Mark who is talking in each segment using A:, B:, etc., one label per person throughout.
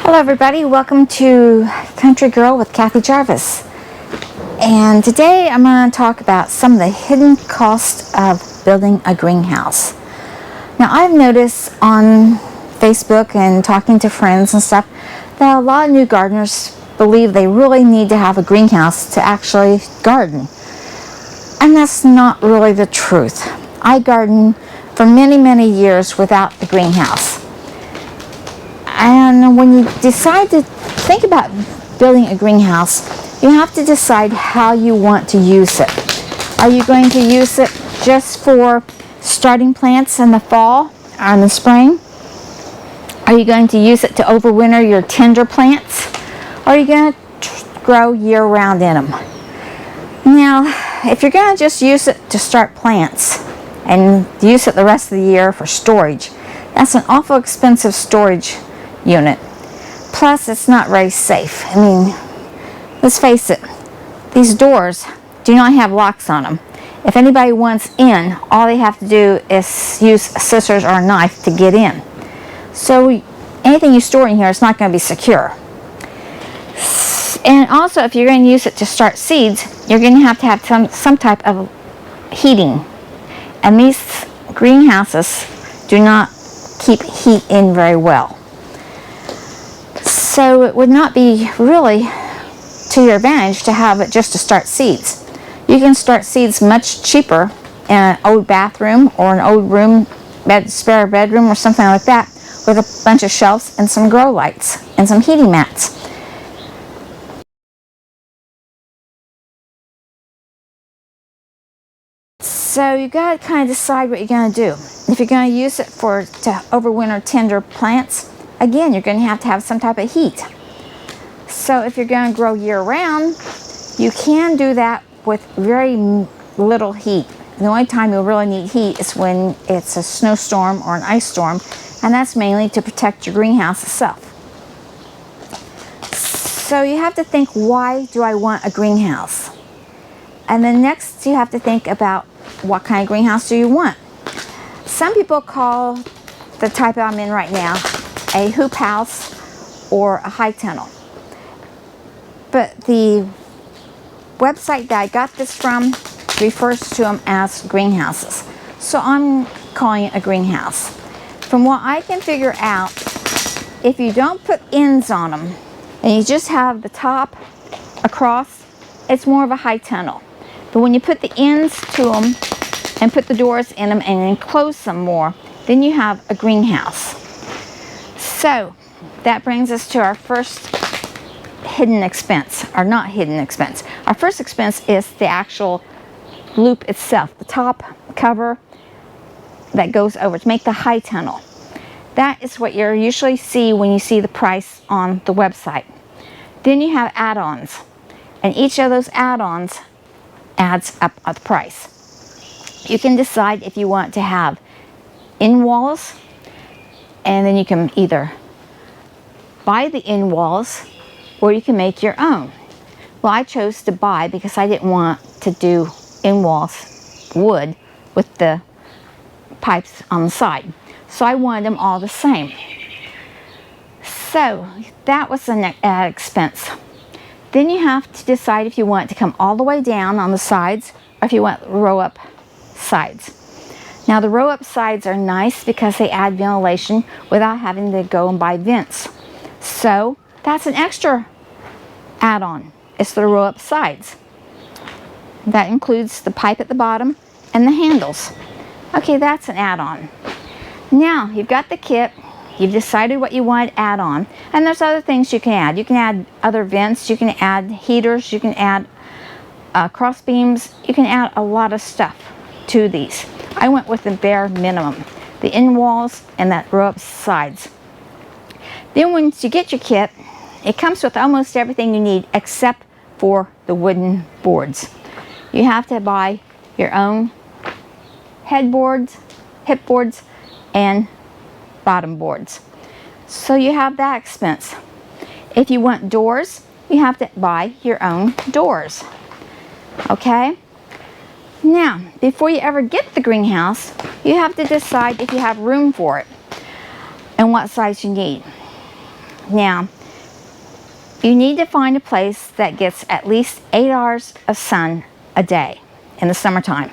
A: Hello everybody, welcome to Country Girl with Kathy Jarvis. And today I'm going to talk about some of the hidden costs of building a greenhouse. Now I've noticed on Facebook and talking to friends and stuff that a lot of new gardeners believe they really need to have a greenhouse to actually garden. And that's not really the truth. I gardened for many years without a greenhouse. And when you decide to think about building a greenhouse, you have to decide how you want to use it. Are you going to use it just for starting plants in the fall or in the spring? Are you going to use it to overwinter your tender plants? Or are you going to grow year-round in them? Now, if you're going to just use it to start plants and use it the rest of the year for storage, that's an awful expensive storage unit. Plus, it's not very safe. I mean, let's face it, these doors do not have locks on them. If anybody wants in, all they have to do is use scissors or a knife to get in. So anything you store in here is not going to be secure. And also, if you're going to use it to start seeds, you're going to have some type of heating. And these greenhouses do not keep heat in very well. So it would not be really to your advantage to have it just to start seeds. You can start seeds much cheaper in an old bathroom or an old room, spare bedroom or something like that, with a bunch of shelves and some grow lights and some heating mats. So you got to kind of decide what you're going to do. If you're going to use it to overwinter tender plants, again, you're going to have some type of heat. So if you're going to grow year-round, you can do that with very little heat. The only time you'll really need heat is when it's a snowstorm or an ice storm, and that's mainly to protect your greenhouse itself. So you have to think, why do I want a greenhouse? And then next you have to think about what kind of greenhouse do you want. Some people call the type I'm in right now a hoop house or a high tunnel. But the website that I got this from refers to them as greenhouses. So I'm calling it a greenhouse. From what I can figure out, if you don't put ends on them and you just have the top across, it's more of a high tunnel. But when you put the ends to them and put the doors in them and enclose them more, then you have a greenhouse. So that brings us to our first hidden expense, or not hidden expense. Our first expense is the actual loop itself, the top cover that goes over to make the high tunnel. That is what you usually see when you see the price on the website. Then you have add-ons, and each of those add-ons adds up the price. You can decide if you want to have in walls, and then you can either buy the in walls or you can make your own. Well, I chose to buy because I didn't want to do in walls wood with the pipes on the side. So I wanted them all the same. So that was an added expense. Then you have to decide if you want it to come all the way down on the sides or if you want row up sides. Now the row up sides are nice because they add ventilation without having to go and buy vents. So that's an extra add-on. It's the row up sides. That includes the pipe at the bottom and the handles. Okay, that's an add-on. Now you've got the kit, you've decided what you want to add on, and there's other things you can add. You can add other vents, you can add heaters, you can add cross beams, you can add a lot of stuff to these. I went with the bare minimum, the in walls and that row up sides. Then once you get your kit, it comes with almost everything you need except for the wooden boards. You have to buy your own headboards, hip boards, and bottom boards. So you have that expense. If you want doors, you have to buy your own doors. Okay? Now, before you ever get the greenhouse, you have to decide if you have room for it and what size you need. Now, you need to find a place that gets at least 8 hours of sun a day in the summertime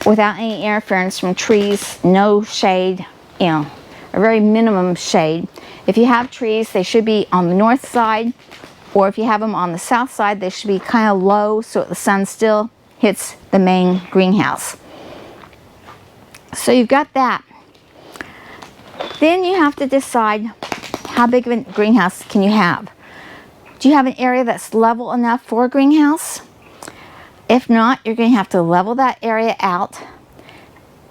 A: without any interference from trees, no shade, you know, a very minimum shade. If you have trees, they should be on the north side, or if you have them on the south side, they should be kind of low so the sun still hits the main greenhouse. So you've got that. Then you have to decide how big of a greenhouse can you have. Do you have an area that's level enough for a greenhouse? If not, you're going to have to level that area out,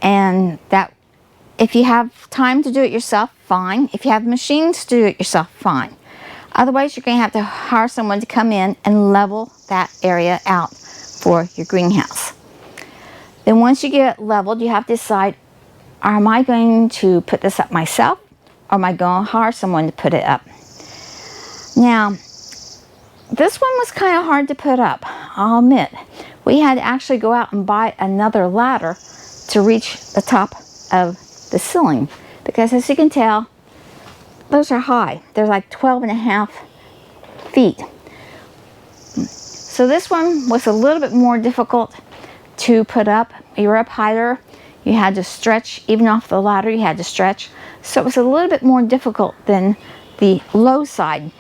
A: and that, if you have time to do it yourself, fine. If you have machines to do it yourself, fine. Otherwise, you're going to have to hire someone to come in and level that area out for your greenhouse. Then once you get it leveled, you have to decide, am I going to put this up myself, or am I going to hire someone to put it up? Now, this one was kind of hard to put up, I'll admit. We had to actually go out and buy another ladder to reach the top of the ceiling, because as you can tell, those are high. They're like 12.5 feet. So this one was a little bit more difficult to put up. You were up higher, you had to stretch, even off the ladder you had to stretch. So it was a little bit more difficult than the low side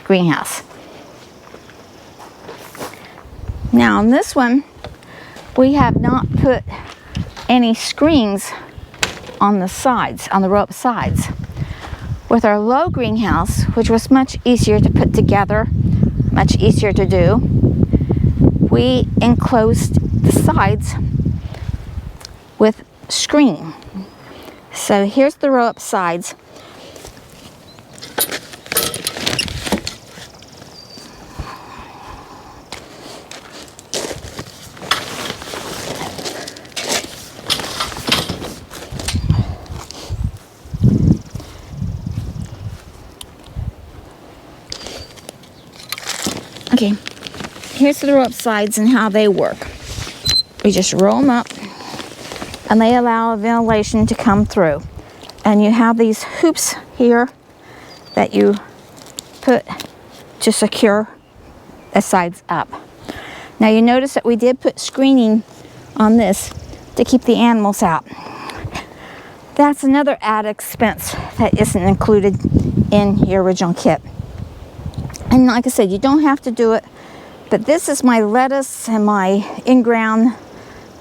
A: greenhouse. Now on this one, we have not put any screens on the sides, on the row up sides. With our low greenhouse, which was much easier to put together, much easier to do, we enclosed the sides with screen. So here's the row up sides. Okay, here's the row up sides and how they work. We just roll them up and they allow ventilation to come through. And you have these hoops here that you put to secure the sides up. Now you notice that we did put screening on this to keep the animals out. That's another added expense that isn't included in your original kit. And like I said, you don't have to do it, but this is my lettuce and my in-ground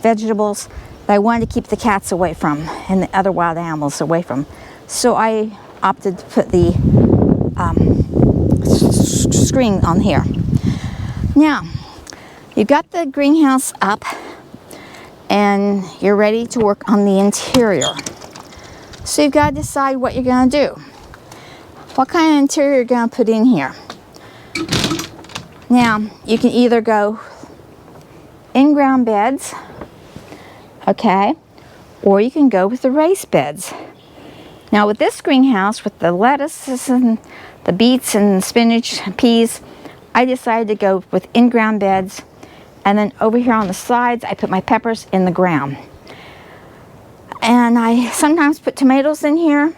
A: vegetables that I wanted to keep the cats away from and the other wild animals away from. So I opted to put the screen on here. Now, you've got the greenhouse up and you're ready to work on the interior. So you've got to decide what you're going to do. What kind of interior you're going to put in here. Now, you can either go in-ground beds, okay, or you can go with the raised beds. Now with this greenhouse, with the lettuces and the beets and spinach and peas, I decided to go with in-ground beds, and then over here on the sides, I put my peppers in the ground. And I sometimes put tomatoes in here,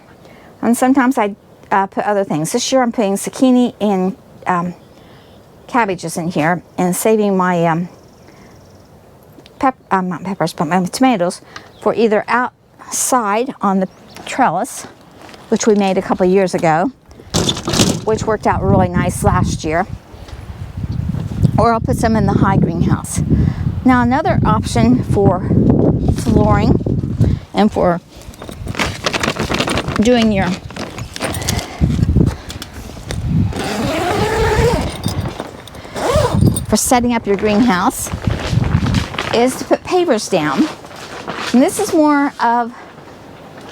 A: and sometimes I put other things. This year I'm putting zucchini and cabbages in here and saving my not peppers, but my tomatoes for either outside on the trellis, which we made a couple of years ago, which worked out really nice last year, or I'll put some in the high greenhouse. Now another option for flooring and for doing your setting up your greenhouse is to put pavers down. And this is more of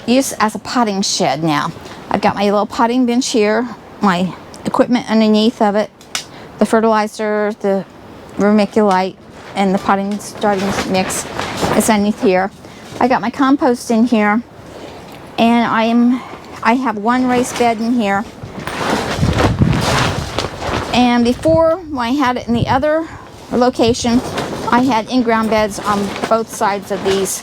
A: use as a potting shed now. I've got my little potting bench here, my equipment underneath of it, the fertilizer, the vermiculite, and the potting starting mix is underneath here. I got my compost in here, and I have one raised bed in here. And before, when I had it in the other location, I had in-ground beds on both sides of these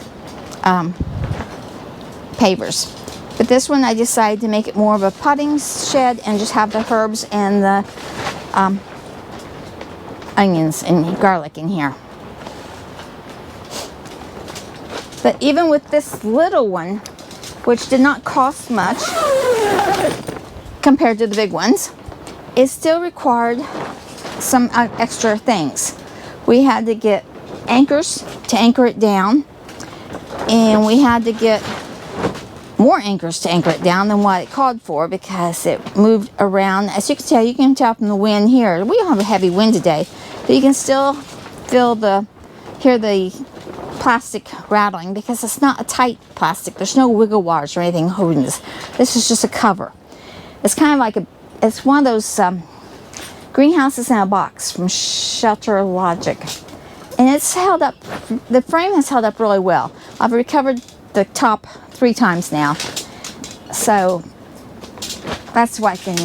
A: pavers. But this one I decided to make it more of a potting shed and just have the herbs and the onions and garlic in here. But even with this little one, which did not cost much compared to the big ones, it still required some extra things. We had to get anchors to anchor it down, and we had to get more anchors to anchor it down than what it called for because it moved around. As you can tell from the wind here, we don't have a heavy wind today, but you can still hear the plastic rattling because it's not a tight plastic. There's no wiggle wires or anything holding this. This is just a cover. It's kind of like it's one of those greenhouses in a box from Shelter Logic, and it's held up. The frame has held up really well. I've recovered the top 3 times now, so that's why I don't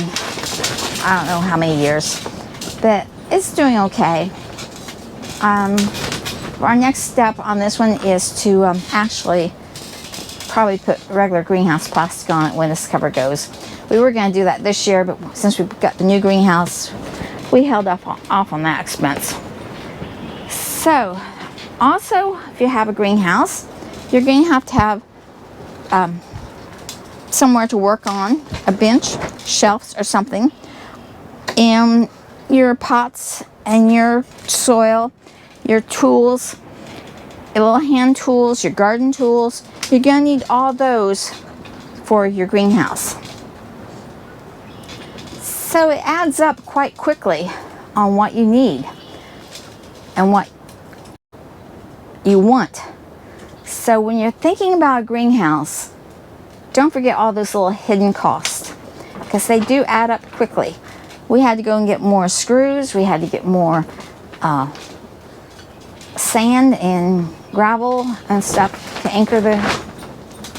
A: know how many years, but it's doing okay. Our next step on this one is to actually probably put regular greenhouse plastic on it when this cover goes. We were going to do that this year, but since we've got the new greenhouse, we held off on that expense. So, also, if you have a greenhouse, you're going to have somewhere to work on, a bench, shelves, or something, and your pots and your soil, your tools, your little hand tools, your garden tools. You're going to need all those for your greenhouse. So it adds up quite quickly on what you need and what you want. So when you're thinking about a greenhouse, don't forget all those little hidden costs because they do add up quickly. We had to go and get more screws. We had to get more sand and gravel and stuff to anchor the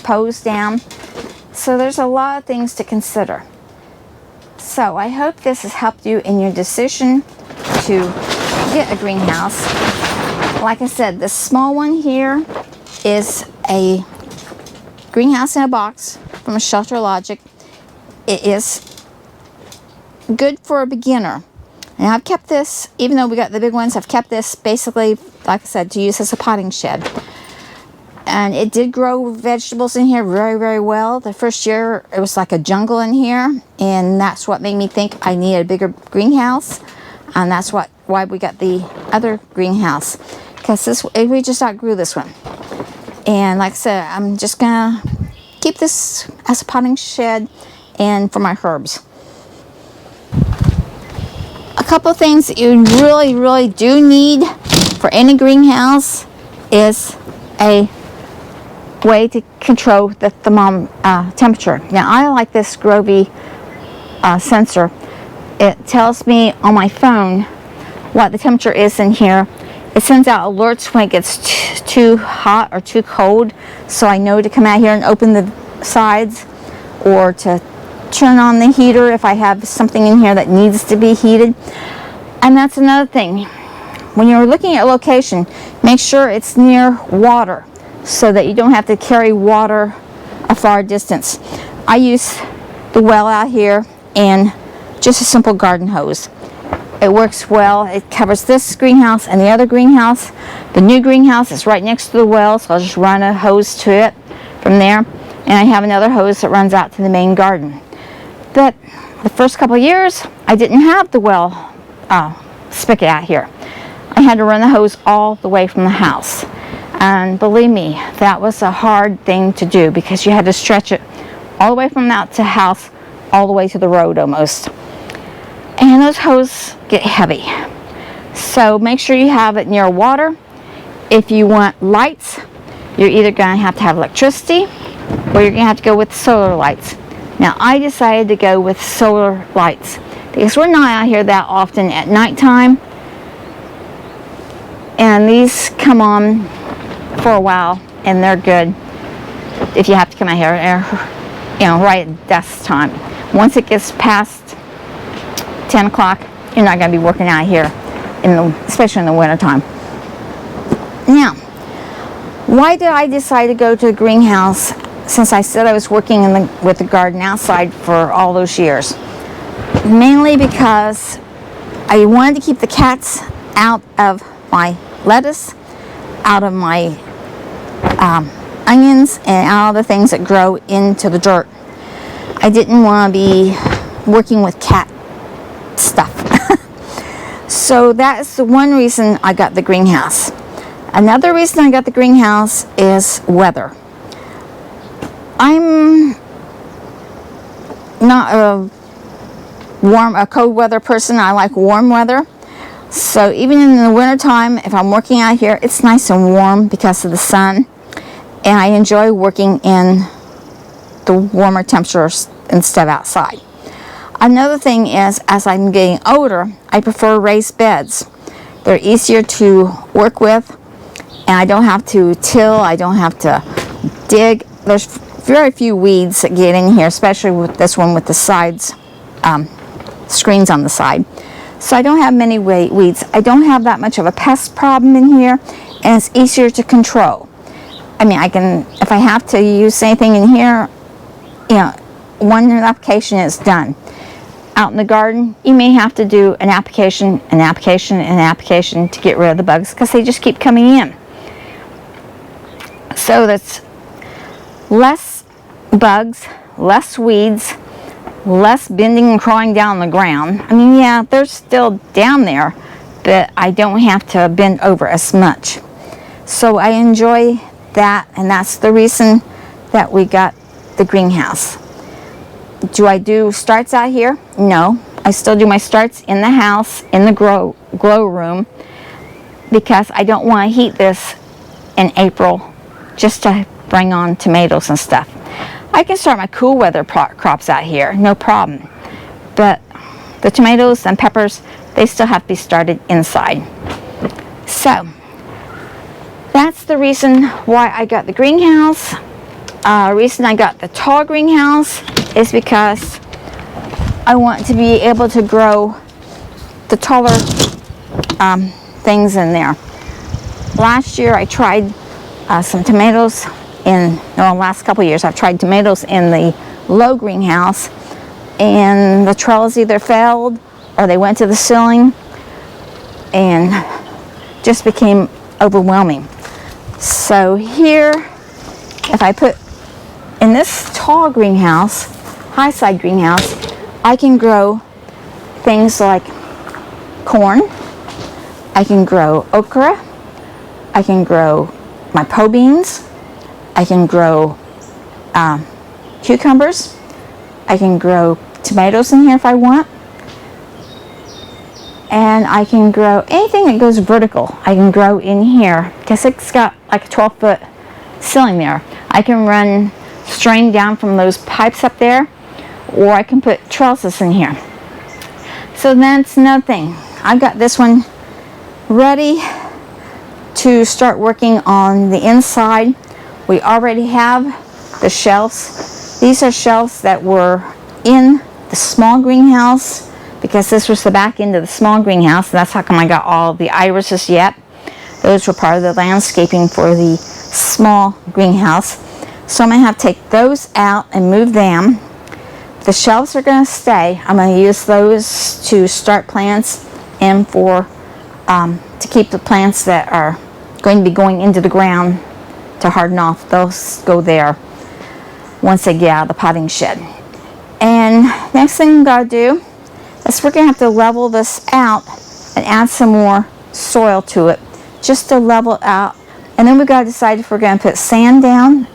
A: posts down. So there's a lot of things to consider. So I hope this has helped you in your decision to get a greenhouse. Like I said, this small one here is a greenhouse in a box from a Shelter Logic. It is good for a beginner. And I've kept this, even though we got the big ones, I've kept this basically, like I said, to use as a potting shed. And it did grow vegetables in here very, very well. The first year, it was like a jungle in here. And that's what made me think I needed a bigger greenhouse. And that's why we got the other greenhouse. Because we just outgrew this one. And like I said, I'm just going to keep this as a potting shed and for my herbs. A couple things that you really, really do need for any greenhouse is a way to control the temperature. Now, I like this Grovey sensor. It tells me on my phone what the temperature is in here. It sends out alerts when it gets too hot or too cold, so I know to come out here and open the sides or to turn on the heater if I have something in here that needs to be heated. And that's another thing. When you're looking at a location, make sure it's near water so that you don't have to carry water a far distance. I use the well out here and just a simple garden hose. It works well. It covers this greenhouse and the other greenhouse. The new greenhouse is right next to the well, so I'll just run a hose to it from there. And I have another hose that runs out to the main garden. But the first couple of years, I didn't have the well spigot out here. I had to run the hose all the way from the house. And believe me, that was a hard thing to do because you had to stretch it all the way from out to the house, all the way to the road almost. And those hoses get heavy. So make sure you have it near water. If you want lights, you're either going to have electricity or you're going to have to go with solar lights. Now, I decided to go with solar lights because we're not out here that often at nighttime, and these come on for a while, and they're good if you have to come out here, right at dusk time. Once it gets past 10 o'clock, you're not going to be working out here, especially in the wintertime. Now, why did I decide to go to the greenhouse since I said I was working with the garden outside for all those years? Mainly because I wanted to keep the cats out of my lettuce, out of my onions, and out of the things that grow into the dirt. I didn't want to be working with cat stuff. So that's the one reason I got the greenhouse. Another reason I got the greenhouse is weather. I'm not a cold weather person. I like warm weather. So even in the wintertime, if I'm working out here, it's nice and warm because of the sun. And I enjoy working in the warmer temperatures instead of outside. Another thing is, as I'm getting older, I prefer raised beds. They're easier to work with, and I don't have to till, I don't have to dig. There's very few weeds that get in here, especially with this one with the sides, screens on the side. So I don't have many weeds. I don't have that much of a pest problem in here, and it's easier to control. I mean, if I have to use anything in here, one application is done. Out in the garden, you may have to do an application to get rid of the bugs because they just keep coming in. So that's less bugs, less weeds, less bending and crawling down the ground. I mean, yeah, they're still down there, but I don't have to bend over as much. So I enjoy that, and that's the reason that we got the greenhouse. Do I do starts out here? No. I still do my starts in the house, in the grow room, because I don't want to heat this in April just to bring on tomatoes and stuff. I can start my cool weather crops out here, no problem. But the tomatoes and peppers, they still have to be started inside. So, that's the reason why I got the greenhouse. Reason I got the tall greenhouse is because I want to be able to grow the taller things in there. Last year I tried some tomatoes last couple years I've tried tomatoes in the low greenhouse, and the trellis either failed or they went to the ceiling and just became overwhelming. So here, if I put in this tall greenhouse, high side greenhouse, I can grow things like corn, I can grow okra, I can grow my po beans, I can grow cucumbers, I can grow tomatoes in here if I want, and I can grow anything that goes vertical. I can grow in here because it's got like a 12-foot ceiling there. I can run string down from those pipes up there, or I can put trellises in here. So that's another thing. I've got this one ready to start working on the inside. We already have the shelves. These are shelves that were in the small greenhouse because this was the back end of the small greenhouse, and that's how come I got all the irises yet. Those were part of the landscaping for the small greenhouse. So I'm going to have to take those out and move them. The shelves are going to stay. I'm going to use those to start plants and to keep the plants that are going to be going into the ground to harden off. Those go there once they get out of the potting shed. And next thing I'm going to do is we're going to have to level this out and add some more soil to it just to level it out. And then we've got to decide if we're going to put sand down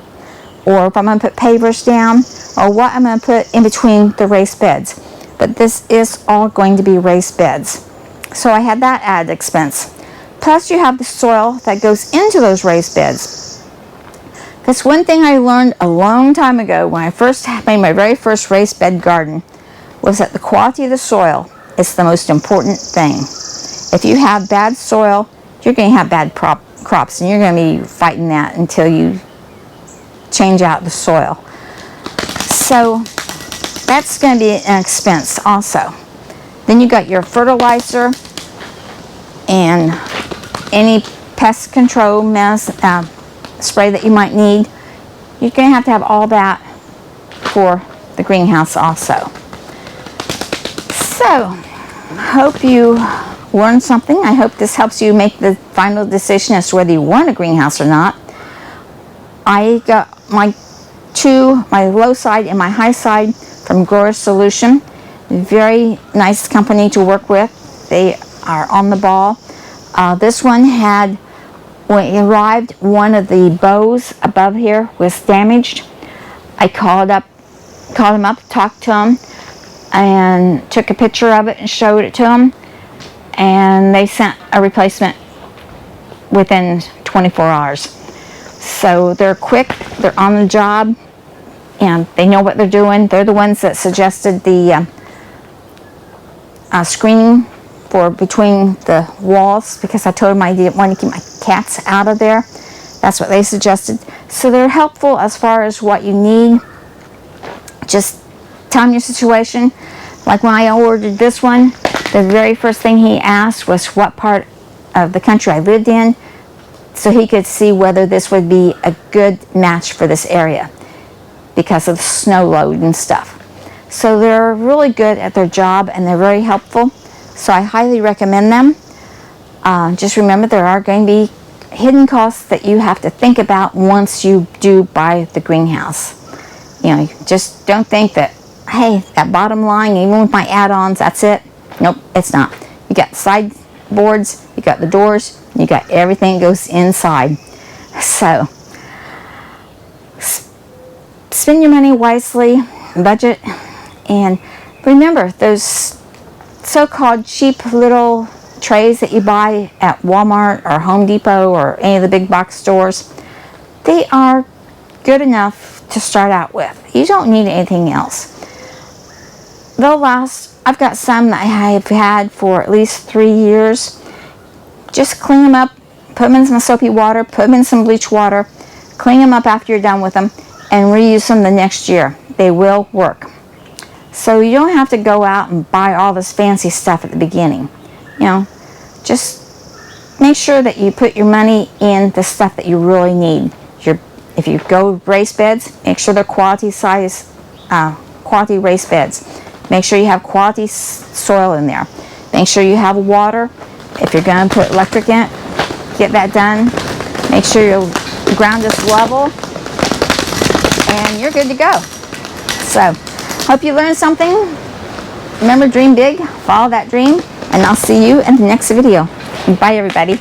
A: or if I'm going to put pavers down or what I'm going to put in between the raised beds. But this is all going to be raised beds. So I had that added expense. Plus you have the soil that goes into those raised beds. That's one thing I learned a long time ago when I first made my very first raised bed garden, was that the quality of the soil is the most important thing. If you have bad soil, you're going to have bad crops, and you're going to be fighting that until you change out the soil. So that's going to be an expense also. Then you got your fertilizer and any pest control spray that you might need. You're going to have all that for the greenhouse also. So, hope you learned something. I hope this helps you make the final decision as to whether you want a greenhouse or not. I got my low side and my high side from Grower Solution. Very nice company to work with. They are on the ball. This one had, when it arrived, one of the bows above here was damaged. I called him up, talked to him, and took a picture of it and showed it to them, and they sent a replacement within 24 hours. So they're quick, they're on the job, and they know what they're doing. They're the ones that suggested the screening for between the walls, because I told them I didn't want to keep my cats out of there. That's what they suggested. So they're helpful as far as what you need. Just tell them your situation. Like when I ordered this one, the very first thing he asked was what part of the country I lived in, so he could see whether this would be a good match for this area because of the snow load and stuff. So they're really good at their job, and they're very helpful. So I highly recommend them. Just remember, there are going to be hidden costs that you have to think about once you do buy the greenhouse. You know, just don't think that, hey, that bottom line, even with my add-ons, that's it. Nope, it's not. You got side boards, you got the doors, you got everything that goes inside. So spend your money wisely, budget, and remember those so-called cheap little trays that you buy at Walmart or Home Depot or any of the big box stores. They are good enough to start out with. You don't need anything else. They'll last. I've got some that I have had for at least 3 years. Just clean them up, put them in some soapy water, put them in some bleach water, clean them up after you're done with them, and reuse them the next year. They will work. So you don't have to go out and buy all this fancy stuff at the beginning. You know, just make sure that you put your money in the stuff that you really need. If you go raised beds, make sure they're quality raised beds. Make sure you have quality soil in there. Make sure you have water. If you're going to put electric in it, get that done. Make sure your ground is level, and you're good to go. So, hope you learned something. Remember, dream big, follow that dream, and I'll see you in the next video. Bye, everybody.